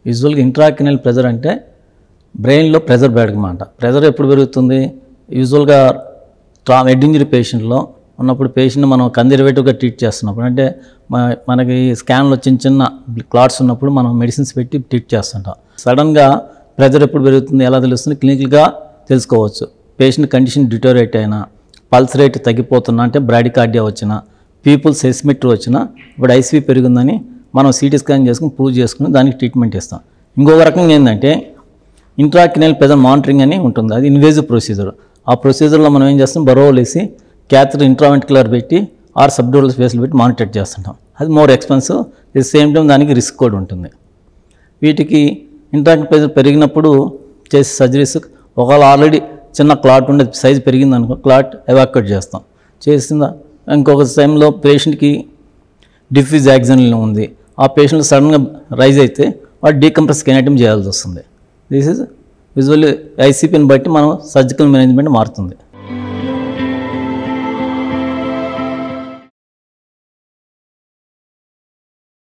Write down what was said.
యూజువల్గా ఇంట్రాక్రినల్ ప్రెజర్ అంటే బ్రెయిన్లో ప్రెజర్ పెరగమాట. ప్రెజర్ ఎప్పుడు పెరుగుతుంది? యూజువల్గా హెడ్ ఇంజరీ పేషెంట్లో ఉన్నప్పుడు పేషెంట్ని మనం కన్జర్వేటివ్గా ట్రీట్ చేస్తున్నప్పుడు, అంటే మనకి స్కాన్లో చిన్న చిన్న క్లాట్స్ ఉన్నప్పుడు మనం మెడిసిన్స్ పెట్టి ట్రీట్ చేస్తుంటాం. సడన్గా ప్రెజర్ ఎప్పుడు పెరుగుతుంది, ఎలా తెలుస్తుంది? క్లినికల్గా తెలుసుకోవచ్చు. పేషెంట్ కండిషన్ డిటోరేట్ అయినా, పల్స్ రేట్ తగ్గిపోతున్నా, అంటే బ్రాడికార్డియా వచ్చినా, పీపుల్స్ సెస్మిట్రీ వచ్చినా, ఇప్పుడు ఐసీపీ పెరిగిందని మనం సిటీ స్కాన్ చేసుకుని ప్రూవ్ చేసుకుని దానికి ట్రీట్మెంట్ ఇస్తాం. ఇంకొక రకంగా ఏంటంటే ఇంట్రాక్రినల్ ప్రెజర్ మానిటరింగ్ అని ఉంటుంది. అది ఇన్వేజివ్ ప్రొసీజర్. ఆ ప్రొసీజర్లో మనం ఏం చేస్తాం, బరోలు వేసి క్యాథెటర్ ఇంట్రావెంట్రికులర్ పెట్టి ఆర్ సబ్డ్యూరల్ స్పేస్లో పెట్టి మానిటర్ చేస్తుంటాం. అది more expensive, the same time దానికి రిస్క్ కూడా ఉంటుంది. వీటికి ఇంట్రాక్రినల్ ప్రెజర్ పెరిగినప్పుడు చేసే సర్జరీస్, ఒకవేళ ఆల్రెడీ చిన్న క్లాట్ ఉండే సైజ్ పెరిగింది అనుకో, క్లాట్ ఎవాక్యుయేట్ చేస్తాం. చేసిందా ఇంకొక టైంలో పేషెంట్కి డిఫ్యూజ్ యాక్సిజన్ ఉంది, ఆ పేషెంట్ సడన్గా రైజ్ అయితే వాడు డీకంప్రెస్ కెనటమీ చేయాల్సి వస్తుంది. దిస్ ఈజ్ యూజువల్లీ ఐసీపీని బట్టి మనం సర్జికల్ మేనేజ్మెంట్ మారుతుంది.